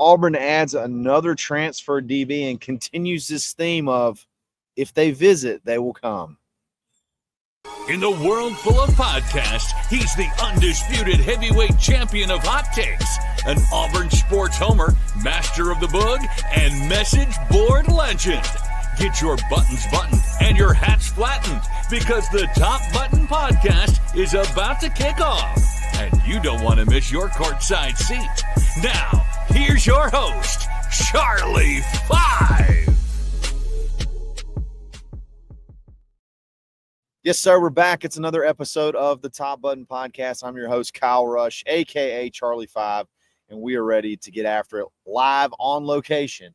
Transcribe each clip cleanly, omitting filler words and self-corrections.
Auburn adds another transfer DB and continues this theme of if they visit, they will come. In the world full of podcasts, he's the undisputed heavyweight champion of hot takes, an Auburn sports homer, master of the boog, and message board legend. Get your buttons buttoned and your hats flattened because the Top Button Podcast is about to kick off. And you don't want to miss your courtside seat. Now, here's your host, Charlie 5. Yes, sir. We're back. It's another episode of the Top Button Podcast. I'm your host, Kyle Rush, a.k.a. Charlie 5, and we are ready to get after it live on location.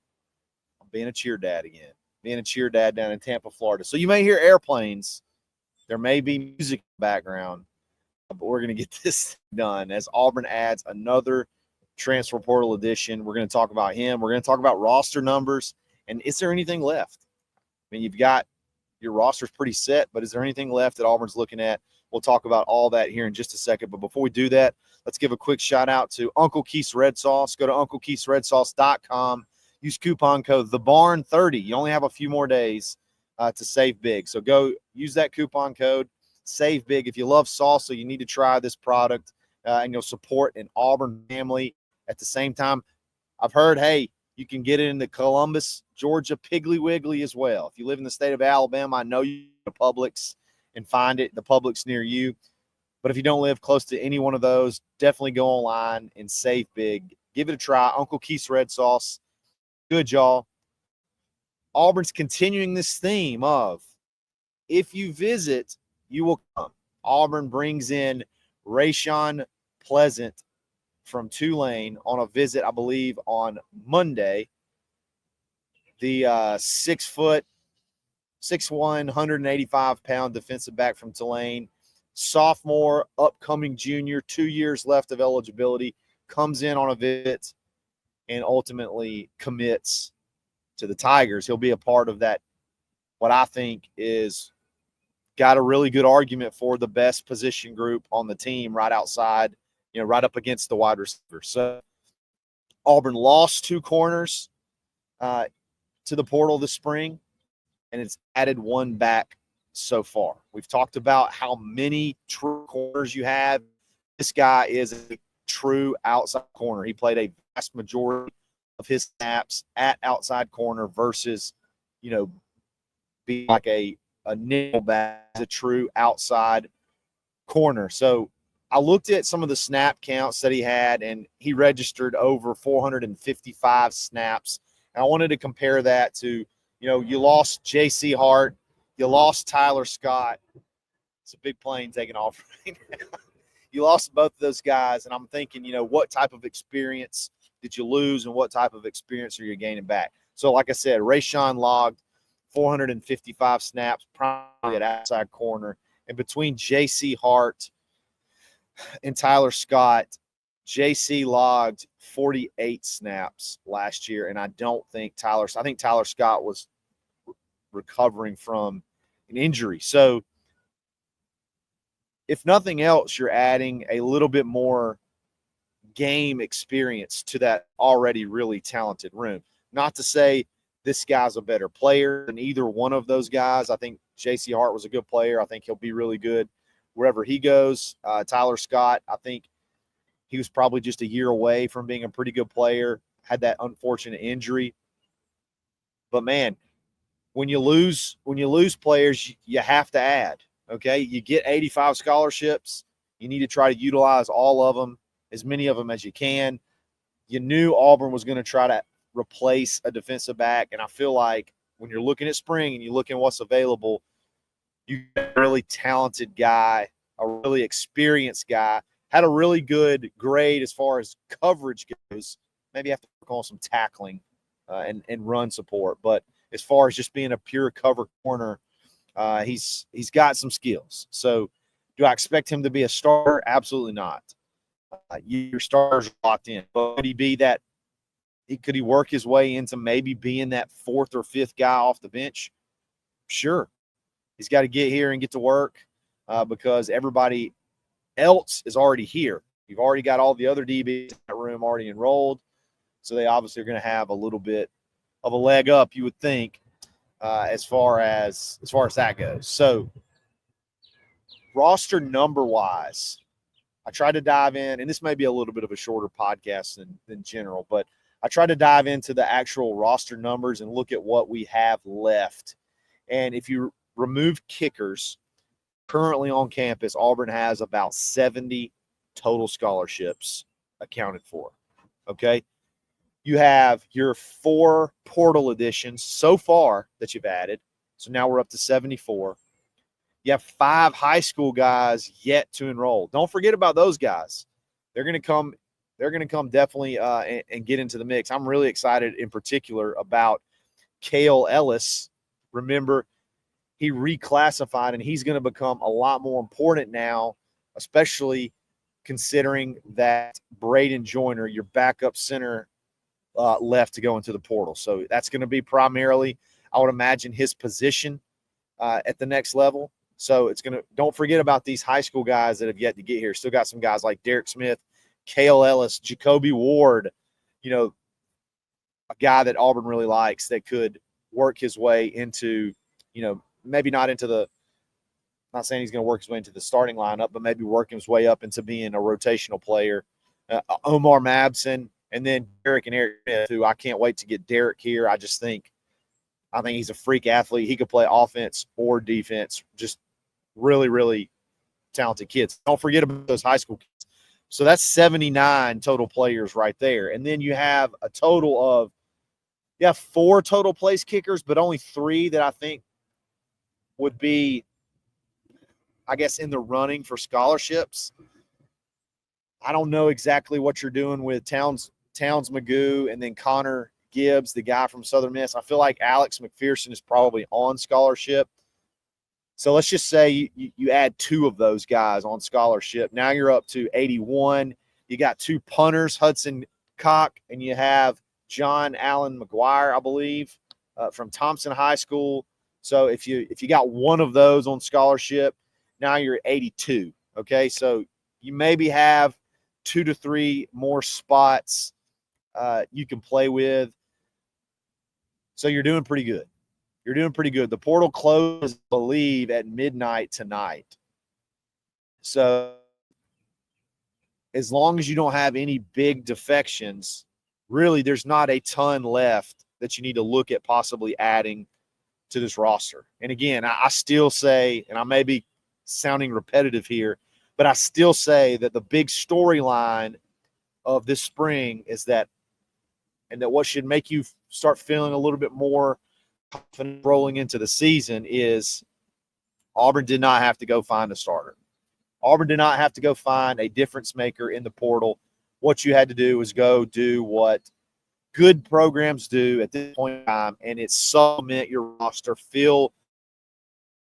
I'm being a cheer dad again. Being a cheer dad down in Tampa, Florida. So you may hear airplanes. There may be music in the background, but we're going to get this done as Auburn adds another transfer portal edition. We're going to talk about him. We're going to talk about roster numbers. And is there anything left? I mean, you've got your roster's pretty set, but is there anything left that Auburn's looking at? We'll talk about all that here in just a second. But before we do that, let's give a quick shout out to Uncle Keith's Red Sauce. Go to UncleKeith'sRedSauce.com. Use coupon code TheBarn30. You only have a few more days to save big. So go use that coupon code, save big. If you love salsa, you need to try this product, and you'll support an Auburn family. At the same time, I've heard, hey, you can get it in the Columbus, Georgia Piggly Wiggly as well. If you live in the state of Alabama, I know you go to Publix and find it, the Publix near you. But if you don't live close to any one of those, definitely go online and save big. Give it a try. Uncle Keith's Red Sauce. Good, y'all. Auburn's continuing this theme of if you visit, you will come. Auburn brings in Rayshon Pleasant from Tulane on a visit, I believe, on Monday. The 6'1", 185-pound defensive back from Tulane, sophomore, upcoming junior, 2 years left of eligibility, comes in on a visit and ultimately commits to the Tigers. He'll be a part of that, what I think is got a really good argument for the best position group on the team right outside, right up against the wide receiver. So Auburn lost 2 corners to the portal this spring, and it's added 1 back so far. We've talked about how many true corners you have. This guy is a true outside corner. He played a vast majority of his snaps at outside corner versus, being like a nickel back as a true outside corner. So I looked at some of the snap counts that he had, and he registered over 455 snaps. And I wanted to compare that to, you lost J.C. Hart, you lost Tyler Scott. It's a big plane taking off right now. You lost both of those guys, and I'm thinking, what type of experience did you lose and what type of experience are you gaining back? So, like I said, Rayshon logged 455 snaps, primarily at outside corner. And between J.C. Hart and Tyler Scott, J.C. logged 48 snaps last year, and I think Tyler Scott was recovering from an injury. So, if nothing else, you're adding a little bit more game experience to that already really talented room. Not to say this guy's a better player than either one of those guys. I think J.C. Hart was a good player. I think he'll be really good wherever he goes. Tyler Scott, I think he was probably just a year away from being a pretty good player, had that unfortunate injury. But, man, when you lose players, you have to add. Okay, you get 85 scholarships. You need to try to utilize all of them, as many of them as you can. You knew Auburn was going to try to replace a defensive back, and I feel like when you're looking at spring and you look at what's available, you got a really talented guy, a really experienced guy, had a really good grade as far as coverage goes. Maybe have to work on some tackling and run support, but as far as just being a pure cover corner, he's got some skills. So do I expect him to be a starter? Absolutely not. Your starters are locked in. But could he be that? Could he work his way into maybe being that 4th or 5th guy off the bench? Sure. He's got to get here and get to work because everybody else is already here. You've already got all the other DBs in that room already enrolled. So they obviously are going to have a little bit of a leg up, you would think, as far as that goes. So roster number wise, I tried to dive in, and this may be a little bit of a shorter podcast than general, but I tried to dive into the actual roster numbers and look at what we have left. And if you remove kickers, currently on campus, Auburn has about 70 total scholarships accounted for. Okay. You have your 4 portal additions so far that you've added. So now we're up to 74. You have 5 high school guys yet to enroll. Don't forget about those guys. They're going to come. They're going to come definitely and get into the mix. I'm really excited in particular about Cale Ellis. Remember, he reclassified, and he's going to become a lot more important now, especially considering that Braden Joyner, your backup center, left to go into the portal. So that's going to be primarily, I would imagine, his position at the next level. So it's going to, don't forget about these high school guys that have yet to get here. Still got some guys like Derek Smith, Cale Ellis, Jacoby Ward, a guy that Auburn really likes that could work his way into, maybe not into the, not saying he's going to work his way into the starting lineup, but maybe working his way up into being a rotational player. Omar Mabson, and then Derek and Eric Smith, who I can't wait to get Derek here. I think he's a freak athlete. He could play offense or defense. Just really, really talented kids. Don't forget about those high school kids. So that's 79 total players right there. And then you have a total of, 4 total place kickers, but only 3 that I think would be, I guess, in the running for scholarships. I don't know exactly what you're doing with Towns Magoo and then Connor Gibbs, the guy from Southern Miss. I feel like Alex McPherson is probably on scholarship. So let's just say you add 2 of those guys on scholarship. Now you're up to 81. You got 2 punters, Hudson Cock, and you have John Allen McGuire, I believe, from Thompson High School. So if you got one of those on scholarship, now you're at 82. Okay, so you maybe have 2 to 3 more spots you can play with. So you're doing pretty good. The portal closes, I believe, at midnight tonight. So as long as you don't have any big defections, really there's not a ton left that you need to look at possibly adding to this roster. And again, I still say, and I may be sounding repetitive here, but I still say that the big storyline of this spring is that, and that what should make you start feeling a little bit more confident rolling into the season is Auburn did not have to go find a starter. Auburn did not have to go find a difference maker in the portal. What you had to do was go do what good programs do at this point in time, and it's supplement your roster, fill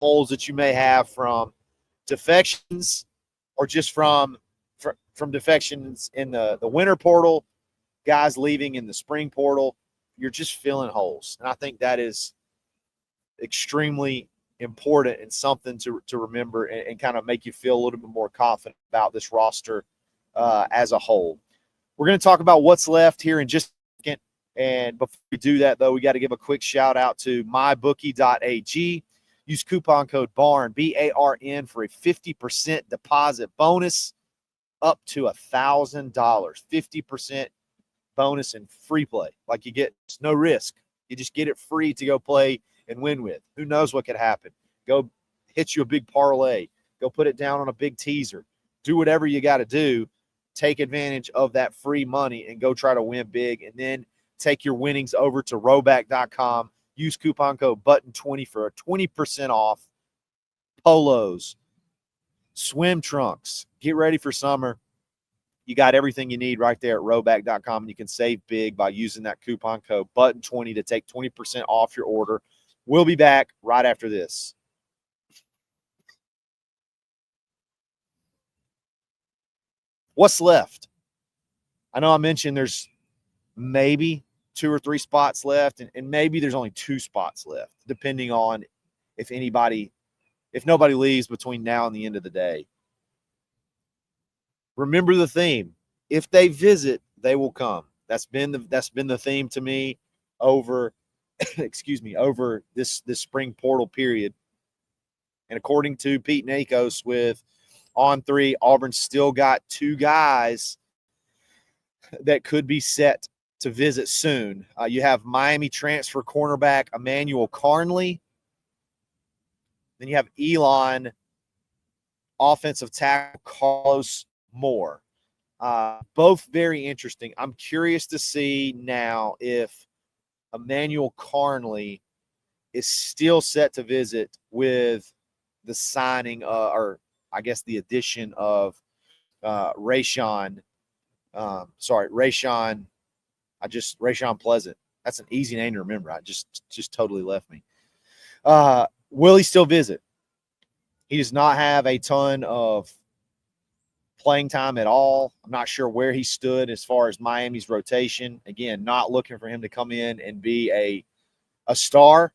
holes that you may have from defections or just from defections in the winter portal, guys leaving in the spring portal. You're just filling holes. And I think that is extremely important and something to remember and kind of make you feel a little bit more confident about this roster as a whole. We're going to talk about what's left here in just a second. And before we do that, though, we got to give a quick shout out to mybookie.ag. Use coupon code BARN, BARN, for a 50% deposit bonus up to $1,000. 50% bonus and free play. Like you get no risk. You just get it free to go play and win with. Who knows what could happen? Go hit you a big parlay. Go put it down on a big teaser. Do whatever you got to do. Take advantage of that free money and go try to win big. And then take your winnings over to rowback.com. Use coupon code BUTTON20 for a 20% off. Polos, swim trunks. Get ready for summer. You got everything you need right there at rowback.com, and you can save big by using that coupon code BUTTON20 to take 20% off your order. We'll be back right after this. What's left? I know I mentioned there's maybe 2 or 3 spots left, and maybe there's only 2 spots left, depending on if nobody leaves between now and the end of the day. Remember the theme. If they visit, they will come. That's been the theme to me over over this spring portal period. And according to Pete Nakos with On3, Auburn's still got 2 guys that could be set to visit soon. You have Miami transfer cornerback Emmanuel Carnley. Then you have Elon offensive tackle Carlos Moore. Both very interesting. I'm curious to see now if Emmanuel Carnley is still set to visit with the signing, or I guess the addition of Rayshon. Rayshon Pleasant. That's an easy name to remember. I just totally left me. Will he still visit? He does not have a ton of playing time at all. I'm not sure where he stood as far as Miami's rotation. Again, not looking for him to come in and be a star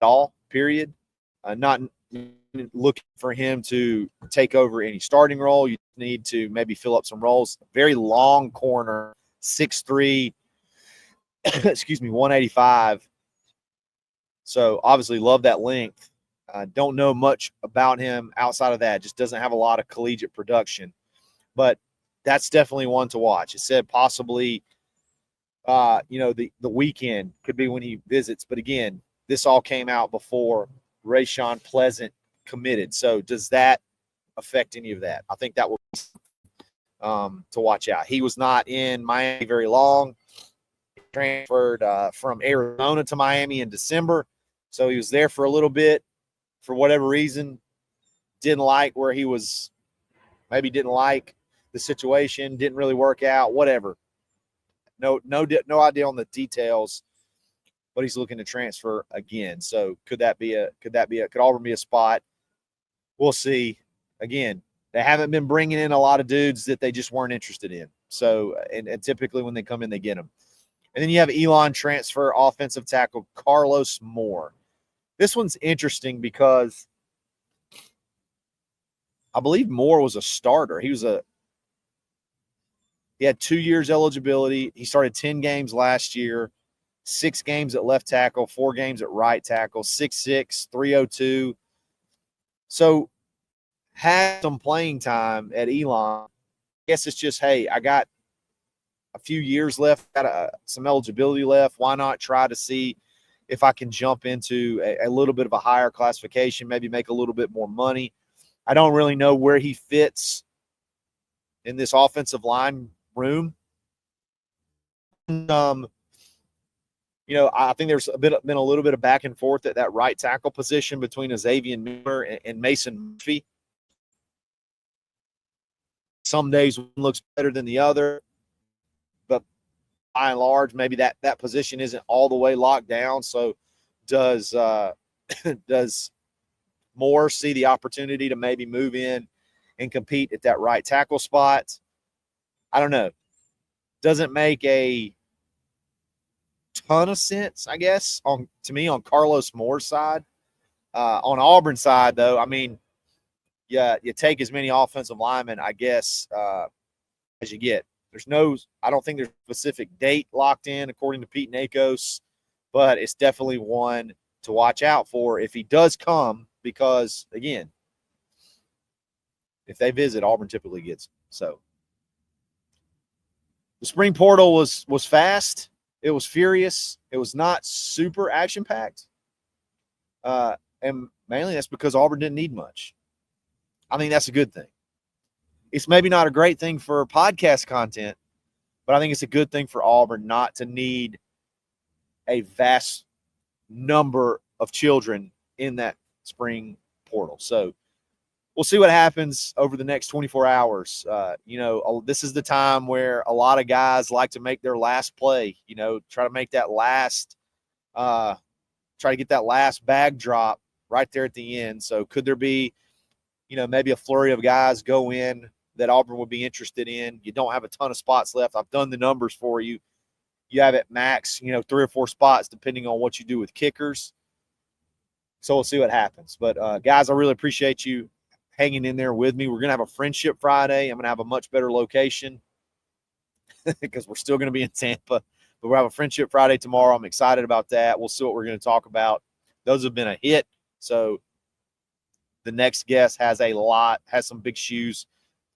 at all, period. Not looking for him to take over any starting role. You need to maybe fill up some roles. Very long corner, 6'3", 185. So obviously love that length. Don't know much about him outside of that. Just doesn't have a lot of collegiate production. But that's definitely one to watch. It said possibly, the weekend could be when he visits. But again, this all came out before Rayshon Pleasant committed. So does that affect any of that? I think that will be to watch out. He was not in Miami very long. He transferred from Arizona to Miami in December. So he was there for a little bit. For whatever reason, didn't like where he was, maybe didn't like the situation, didn't really work out, whatever. No idea on the details, but he's looking to transfer again. So could Auburn be a spot? We'll see. Again, they haven't been bringing in a lot of dudes that they just weren't interested in. So, and typically when they come in, they get them. And then you have Elon transfer offensive tackle Carlos Moore. This one's interesting because I believe Moore was a starter. He had 2 years eligibility. He started 10 games last year, 6 games at left tackle, 4 games at right tackle, 6'6", 302. So had some playing time at Elon. I guess it's just, hey, I got a few years left, got some eligibility left. Why not try to see if I can jump into a little bit of a higher classification, maybe make a little bit more money. I don't really know where he fits in this offensive line room. I think there's been a little bit of back and forth at that right tackle position between Xavier Miller and Mason Murphy. Some days one looks better than the other, but by and large, maybe that position isn't all the way locked down. So does Moore see the opportunity to maybe move in and compete at that right tackle spot? I don't know. Doesn't make a ton of sense, I guess, to me on Carlos Moore's side. On Auburn's side, though, I mean, yeah, you take as many offensive linemen, I guess, as you get. I don't think there's a specific date locked in according to Pete Nakos, but it's definitely one to watch out for if he does come, because again, if they visit, Auburn typically gets. So the spring portal was fast. It was furious. It was not super action packed. And mainly that's because Auburn didn't need much. I think that's a good thing. It's maybe not a great thing for podcast content, but I think it's a good thing for Auburn not to need a vast number of children in that spring portal. So we'll see what happens over the next 24 hours. This is the time where a lot of guys like to make their last play, try to make that last, try to get that last bag drop right there at the end. So could there be, maybe a flurry of guys go in that Auburn would be interested in? You don't have a ton of spots left. I've done the numbers for you. You have at max, 3 or 4 spots, depending on what you do with kickers. So we'll see what happens. But, guys, I really appreciate you hanging in there with me. We're going to have a Friendship Friday. I'm going to have a much better location. because we're still going to be in Tampa. But we'll have a Friendship Friday tomorrow. I'm excited about that. We'll see what we're going to talk about. Those have been a hit. So the next guest has some big shoes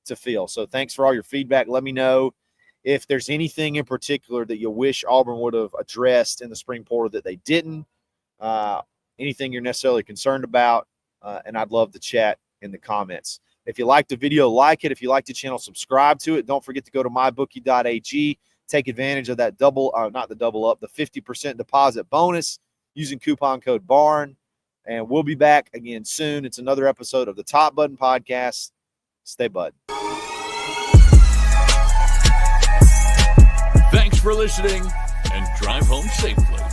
to fill. So thanks for all your feedback. Let me know if there's anything in particular that you wish Auburn would have addressed in the spring portal that they didn't, anything you're necessarily concerned about, and I'd love to chat in the comments. If you like the video, like it. If you like the channel, subscribe to it. Don't forget to go to mybookie.ag. Take advantage of that the 50% deposit bonus using coupon code BARN. And we'll be back again soon. It's another episode of the Top Button Podcast. Stay bud. Thanks for listening, and drive home safely.